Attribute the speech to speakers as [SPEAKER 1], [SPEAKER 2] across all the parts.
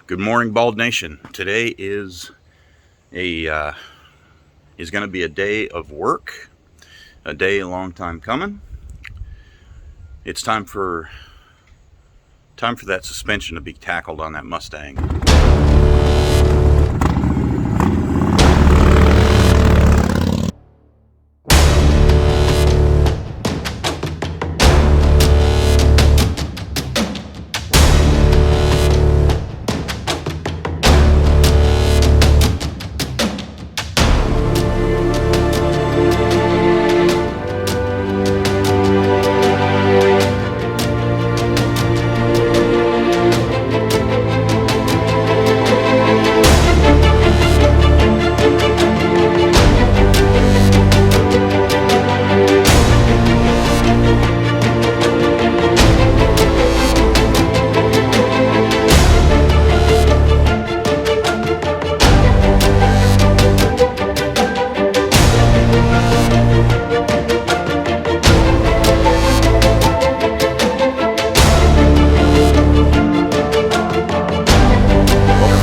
[SPEAKER 1] Good morning, Bald Nation. Today is going to be a day of work, a day a long time coming. It's time for that suspension to be tackled on that Mustang.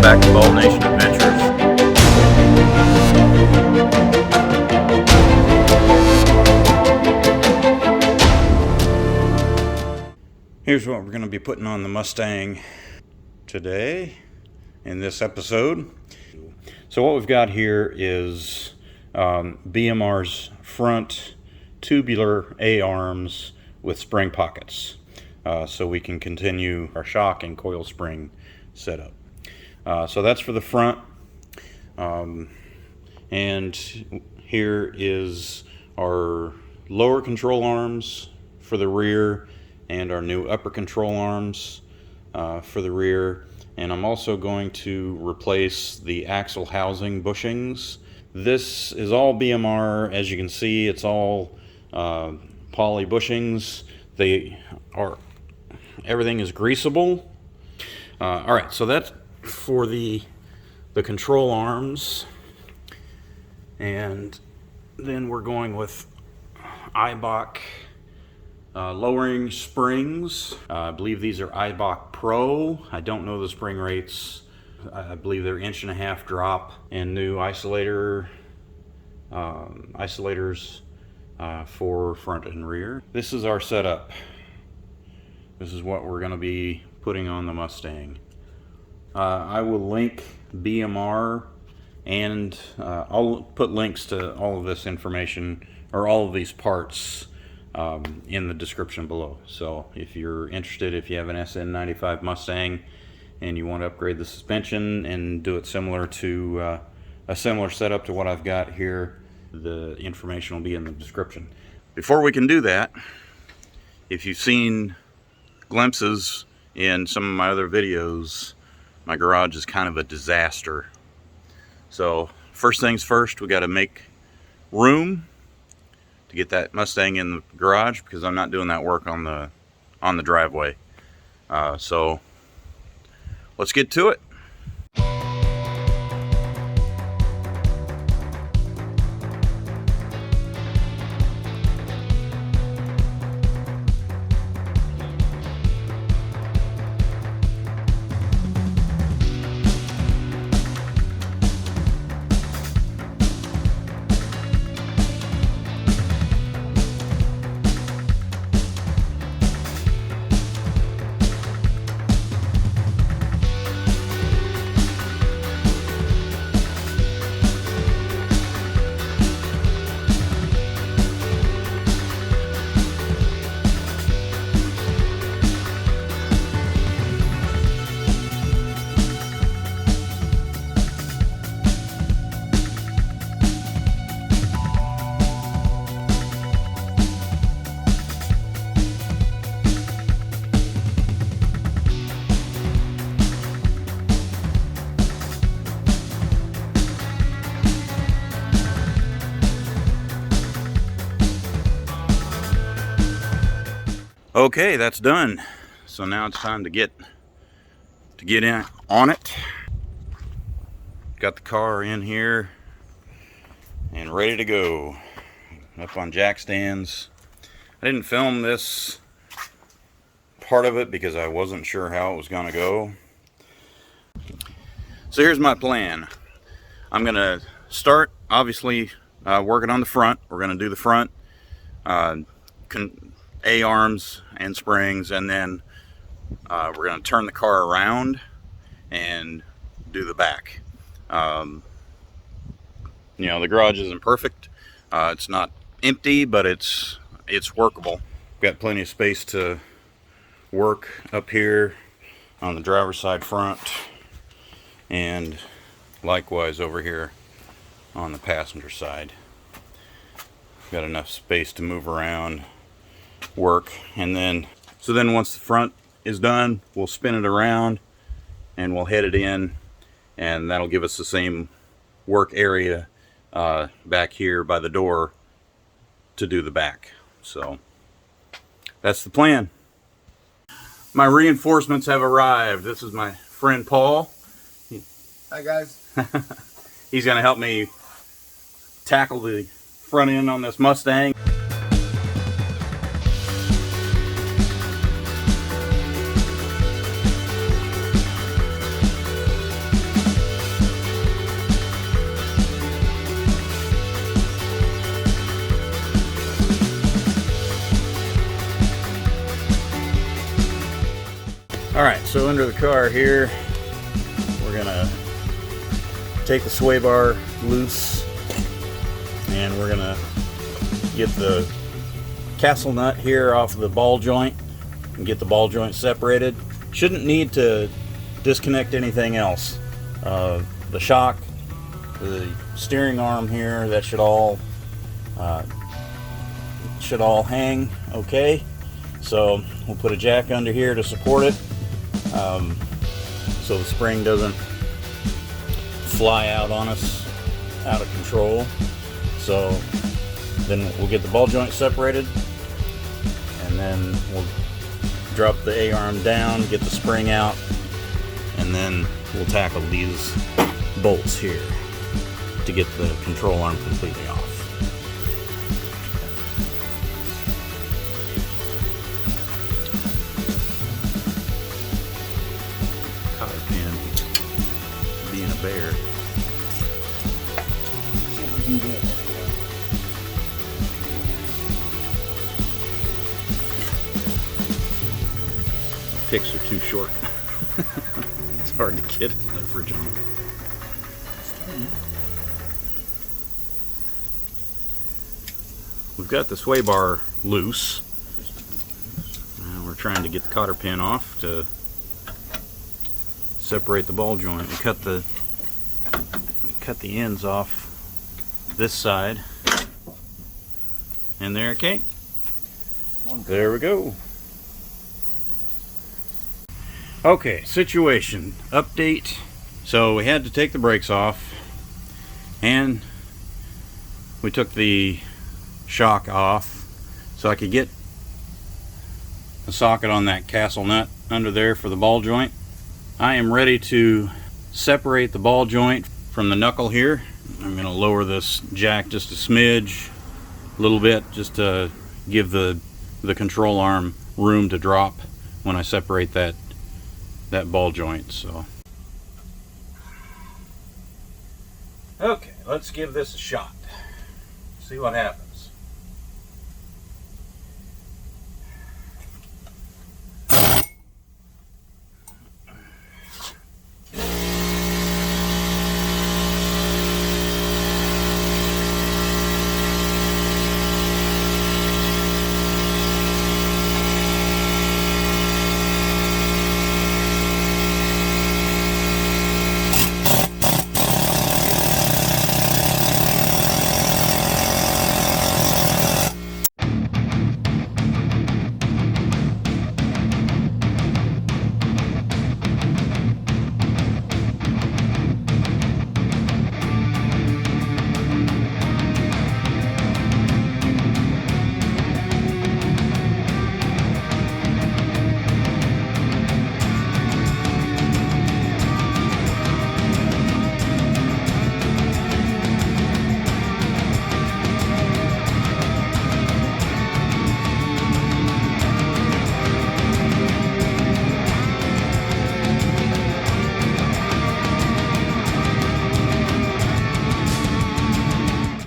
[SPEAKER 1] Back to Bald Nation Adventures. Here's what we're going to be putting on the Mustang today in this episode. So what we've got here is BMR's front tubular A-arms with spring pockets, so we can continue our shock and coil spring setup. So that's for the front, and here is our lower control arms for the rear and our new upper control arms for the rear. And I'm also going to replace the axle housing bushings. This is all BMR. As you can see, it's all poly bushings. Everything is greasable. All right, so that's for the control arms, and then we're going with Eibach lowering springs. I believe these are Eibach Pro. I don't know the spring rates. I believe they're 1.5-inch drop, and new isolators for front and rear. This is our setup. This is what we're going to be putting on the Mustang. I will link BMR, and I'll put links to all of this information, or all of these parts, in the description below. So if you're interested, if you have an SN95 Mustang and you want to upgrade the suspension and do it similar to a similar setup to what I've got here, the information will be in the description. Before we can do that, if you've seen glimpses in some of my other videos, my garage is kind of a disaster. So first things first, we got to make room to get that Mustang in the garage, because I'm not doing that work on the driveway. So let's get to it. Okay, that's done. So now it's time to get in on it. Got the car in here and ready to go. Up on jack stands. I didn't film this part of it because I wasn't sure how it was going to go. So here's my plan. I'm gonna start, obviously, working on the front. We're gonna do the front, A-arms and springs, and then we're gonna turn the car around and do the back. You know, the garage isn't perfect. It's not empty, but it's workable. Got plenty of space to work up here on the driver's side front, and likewise over here on the passenger side. Got enough space to move around, work, and then once the front is done, we'll spin it around and we'll head it in, and that'll give us the same work area back here by the door to do the back. So that's the plan. My reinforcements have arrived. This is my friend Paul.
[SPEAKER 2] Hi guys.
[SPEAKER 1] He's gonna help me tackle the front end on this Mustang. Alright, so under the car here, we're gonna take the sway bar loose, and we're gonna get the castle nut here off of the ball joint and get the ball joint separated. Shouldn't need to disconnect anything else. The shock, the steering arm here, that should all hang okay. So we'll put a jack under here to support it, so the spring doesn't fly out on us out of control. So then we'll get the ball joint separated, and then we'll drop the A-arm down, get the spring out, and then we'll tackle these bolts here to get the control arm completely off. Being a bear.
[SPEAKER 2] See if we can get it.
[SPEAKER 1] Picks are too short. It's hard to get leverage on. We've got the sway bar loose. We're trying to get the cotter pin off to separate the ball joint. We cut the ends off this side, and there it came. There we go. Okay, situation update. So we had to take the brakes off, and we took the shock off so I could get a socket on that castle nut under there for the ball joint. I am ready to separate the ball joint from the knuckle here. I'm going to lower this jack just a smidge, a little bit, just to give the control arm room to drop when I separate that ball joint. So okay, let's give this a shot. See what happens.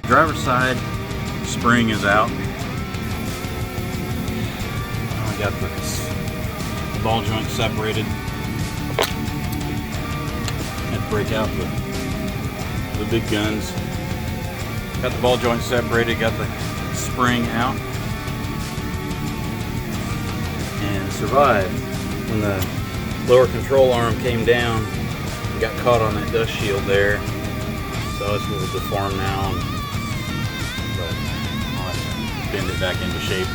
[SPEAKER 1] Driver's side spring is out. I got the ball joint separated. Had to break out the big guns. Got the ball joint separated, got the spring out, and survived. When the lower control arm came down, it got caught on that dust shield there, so it's a little deformed now, but I'll have to bend it back into shape.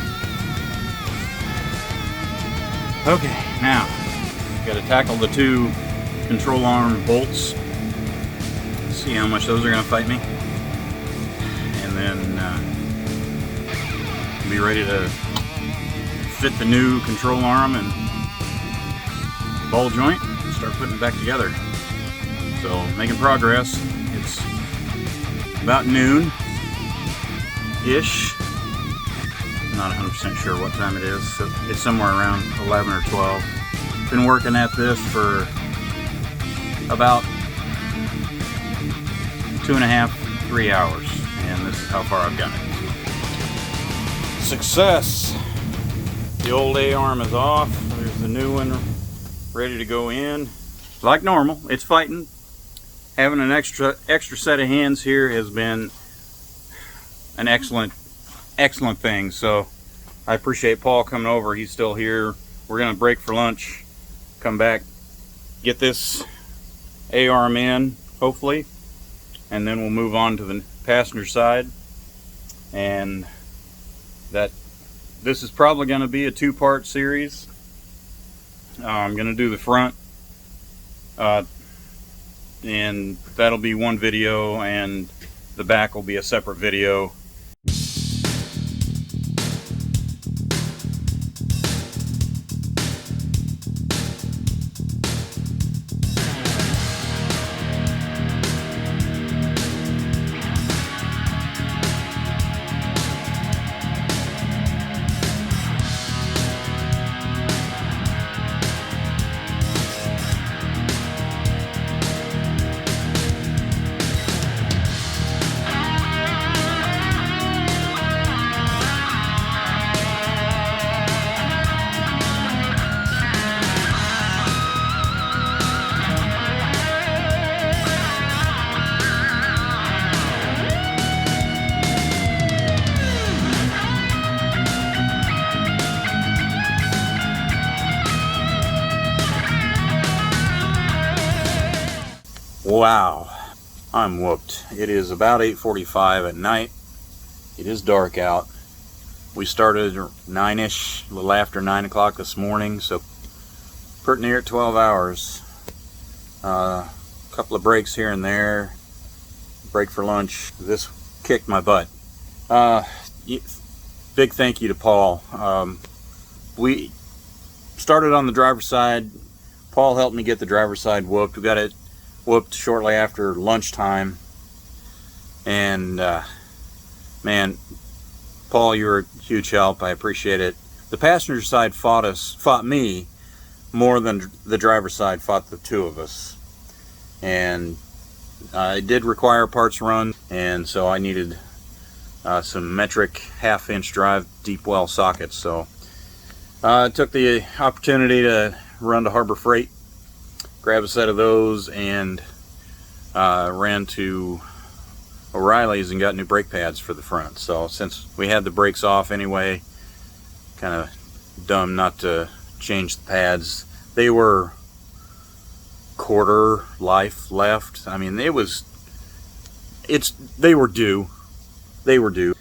[SPEAKER 1] Okay, now got to tackle the two control arm bolts, see how much those are going to fight me, and then be ready to fit the new control arm and ball joint and start putting it back together. So making progress. It's about noon-ish. Not 100% sure what time it is. So it's somewhere around 11 or 12. Been working at this for about 2.5, 3 hours, and this is how far I've gotten it. Success! The old A-arm is off. There's the new one ready to go in. Like normal, it's fighting. Having an extra set of hands here has been an excellent thing. So I appreciate Paul coming over. He's still here. We're gonna break for lunch, come back, get this A-arm in, hopefully, and then we'll move on to the passenger side. And this is probably going to be a two-part series. I'm going to do the front, and that'll be one video, and the back will be a separate video. Wow, I'm whooped. It is about 8:45 at night. It is dark out. We started 9-ish, a little after 9 o'clock this morning, so pretty near 12 hours. A couple of breaks here and there. Break for lunch. This kicked my butt. Big thank you to Paul. We started on the driver's side. Paul helped me get the driver's side whooped. We got it whooped shortly after lunchtime, and man, Paul, you were a huge help. I appreciate it. The passenger side fought me more than the driver's side fought the two of us, and it did require parts run, and so I needed some metric 1/2-inch drive deep well sockets. So I took the opportunity to run to Harbor Freight, grab a set of those, and ran to O'Reilly's and got new brake pads for the front. So since we had the brakes off anyway, kind of dumb not to change the pads. They were quarter life left. I mean, they were due. They were due.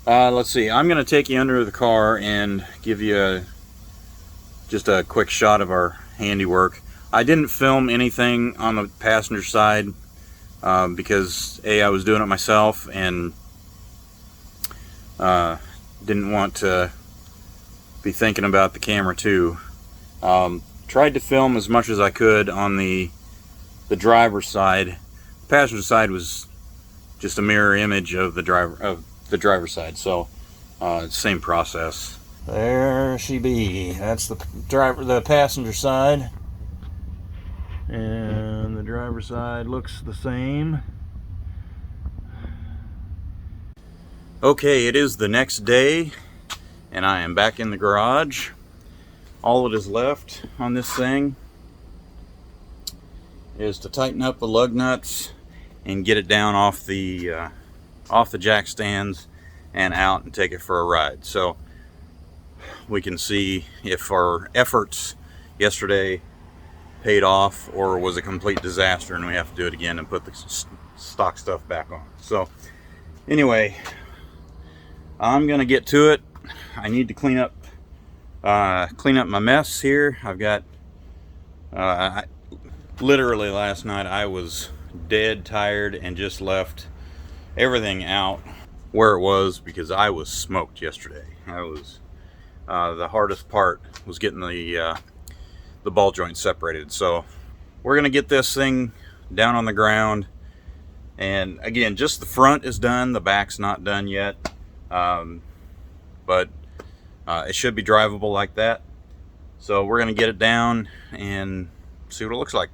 [SPEAKER 1] Let's see. I'm going to take you under the car and give you just a quick shot of our handiwork. I didn't film anything on the passenger side because I was doing it myself, and didn't want to be thinking about the camera too. Tried to film as much as I could on the driver's side. The passenger side was just a mirror image of the driver's side, so same process. There she be. That's the passenger side. And the driver's side looks the same. Okay, it is the next day and I am back in the garage. All that is left on this thing is to tighten up the lug nuts and get it down off the jack stands and out and take it for a ride. So we can see if our efforts yesterday paid off or was a complete disaster and we have to do it again and put the stock stuff back on. So anyway, I'm gonna get to it. I need to clean up my mess here. I've got literally last night I was dead tired and just left everything out where it was because I was smoked yesterday. I was the hardest part was getting the ball joint separated. So we're gonna get this thing down on the ground, and again, just the front is done, the back's not done yet, but it should be drivable like that. So we're gonna get it down and see what it looks like.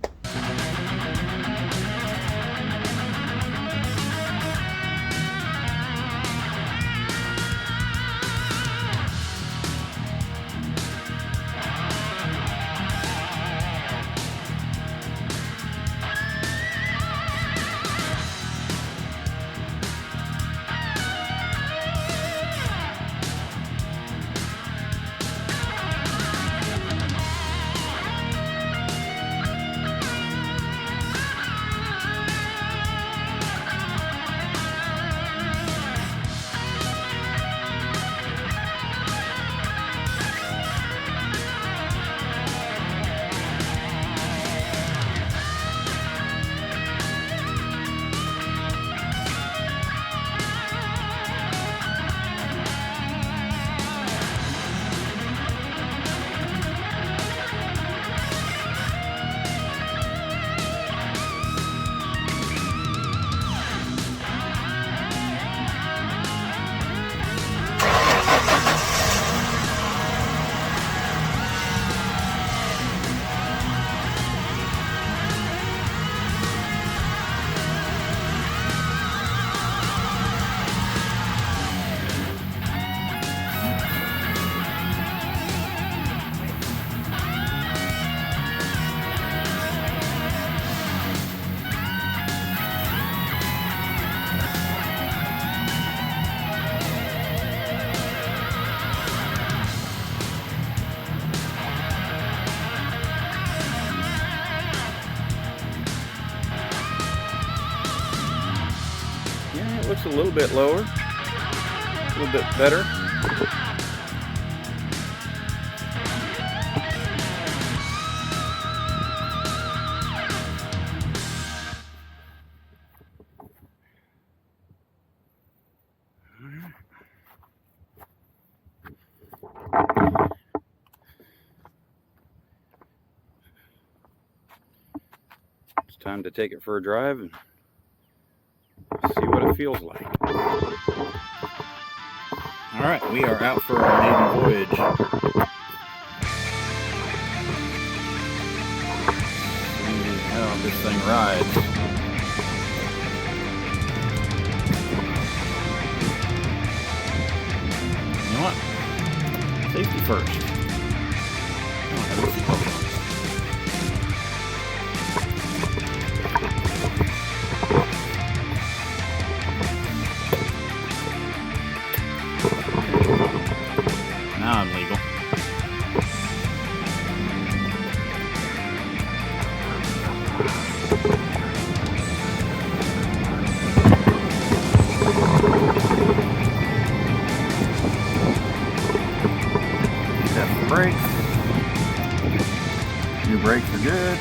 [SPEAKER 1] Looks a little bit lower, a little bit better. It's time to take it for a drive and see what it feels like. Alright, we are out for our maiden voyage. See how this thing rides. You know what? Safety first. I don't have a seatbelt on. Now I'm legal. Test the brakes. New brakes are good.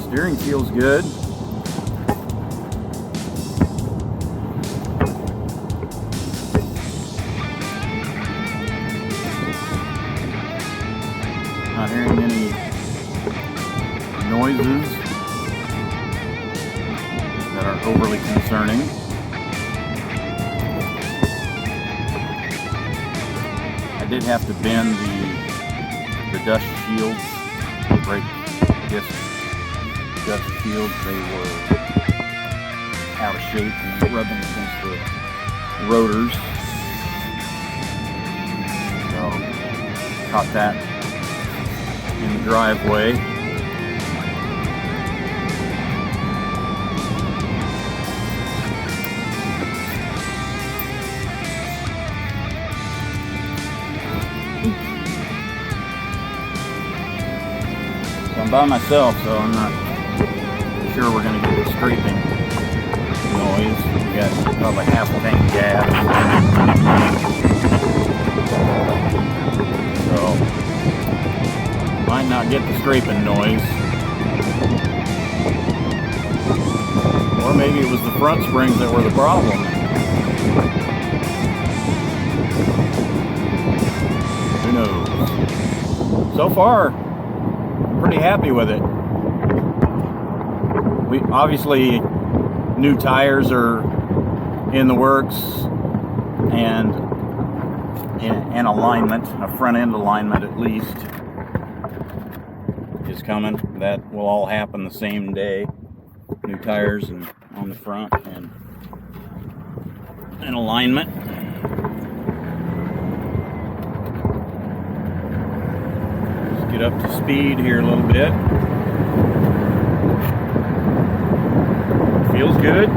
[SPEAKER 1] Steering feels good. Not hearing any noises that are overly concerning. I did have to bend the dust shields, the brake disc dust shields. They were out of shape and rubbing against the rotors. So caught that in the driveway. So I'm by myself, so I'm not sure we're going to get the scraping noise. We got probably half a tank of gas. So might not get the scraping noise. Or maybe it was the front springs that were the problem. Who knows? So far, I'm pretty happy with it. We obviously, new tires are in the works, and an alignment, a front end alignment at least, is coming. That will all happen the same day. New tires and on the front and an alignment. Let's get up to speed here a little bit. Feels good.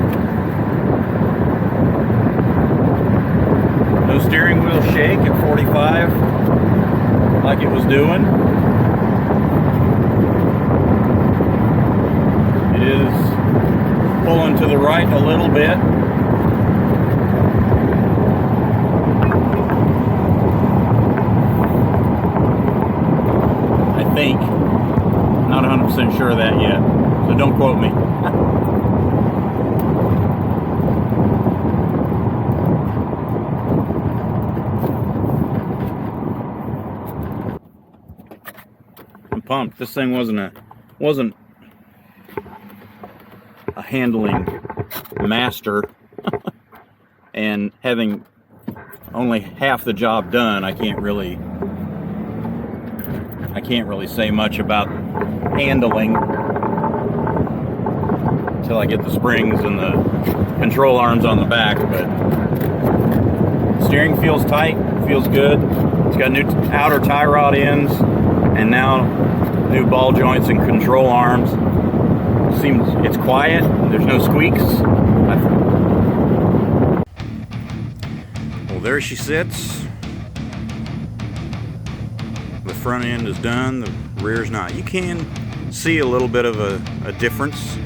[SPEAKER 1] No steering wheel shake at 45 like it was doing. It is pulling to the right a little bit. I think. Not 100% sure of that yet, so don't quote me. I'm pumped. This thing wasn't a handling master, and having only half the job done, I can't really say much about handling until I get the springs and the control arms on the back. But steering feels tight, feels good. It's got new outer tie rod ends and now new ball joints and control arms. Seems it's quiet, there's no squeaks. Well, there she sits. The front end is done, the rear's not. You can see a little bit of a difference.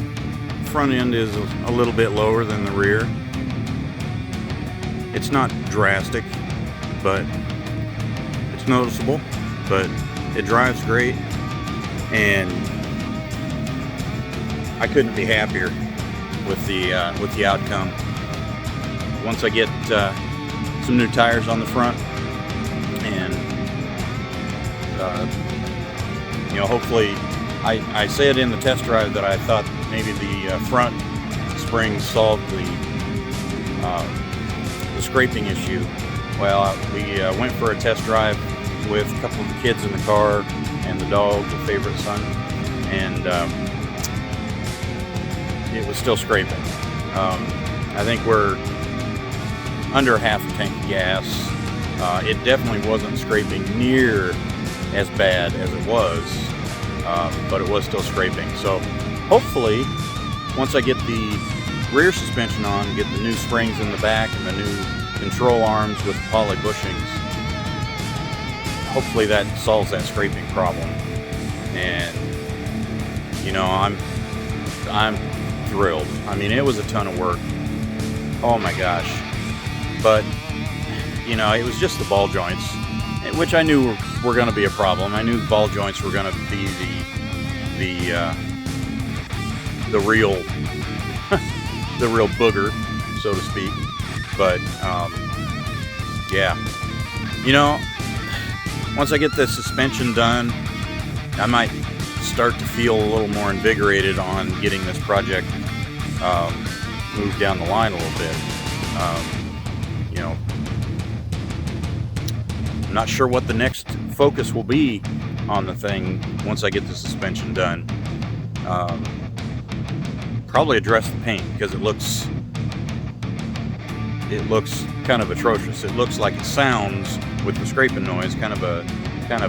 [SPEAKER 1] Front end is a little bit lower than the rear. It's not drastic, but it's noticeable. But it drives great, and I couldn't be happier with the outcome. Once I get some new tires on the front, and you know, hopefully, I said in the test drive that I thought maybe the front springs solved the scraping issue. Well, we went for a test drive with a couple of the kids in the car and the dog, the favorite son, and it was still scraping. I think we're under half a tank of gas. It definitely wasn't scraping near as bad as it was, but it was still scraping. So hopefully, once I get the rear suspension on, get the new springs in the back and the new control arms with poly bushings, hopefully that solves that scraping problem. And you know, I'm thrilled. I mean, it was a ton of work. Oh my gosh. But you know, it was just the ball joints, which I knew were going to be a problem. I knew the ball joints were going to be the real the real booger, so to speak. But yeah, you know, once I get the suspension done, I might start to feel a little more invigorated on getting this project moved down the line a little bit. You know, I'm not sure what the next focus will be on the thing once I get the suspension done. Probably address the paint, because it looks kind of atrocious. It looks like it sounds, with the scraping noise, kind of a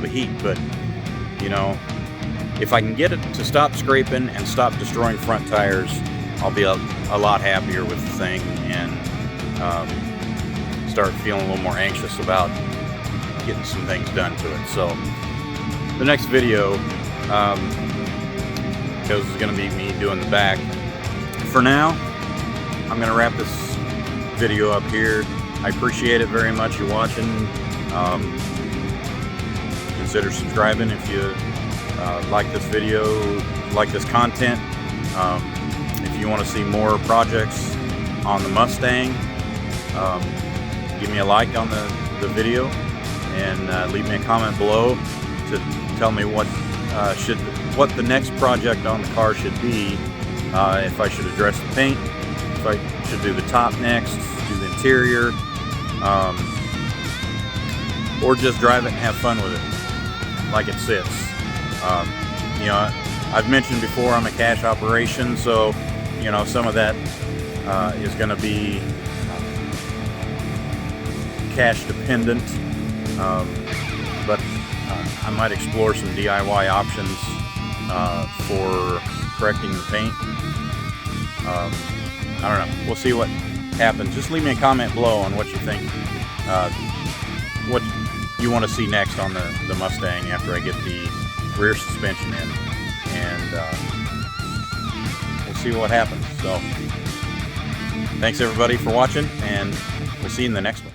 [SPEAKER 1] heat. But you know, if I can get it to stop scraping and stop destroying front tires, I'll be a lot happier with the thing, and start feeling a little more anxious about getting some things done to it. So the next video is going to be me doing the back. For now, I'm going to wrap this video up here. I appreciate it very much, you watching. Consider subscribing if you like this video, like this content. If you want to see more projects on the Mustang, give me a like on the video, and leave me a comment below to tell me what the next project on the car should be. If I should address the paint, if I should do the top next, do the interior, or just drive it and have fun with it like it sits. You know, I've mentioned before, I'm a cash operation, so you know, some of that is going to be cash dependent, but I might explore some DIY options for correcting the paint. I don't know, we'll see what happens. Just leave me a comment below on what you think, what you want to see next on the Mustang after I get the rear suspension in, and we'll see what happens. So thanks everybody for watching, and we'll see you in the next one.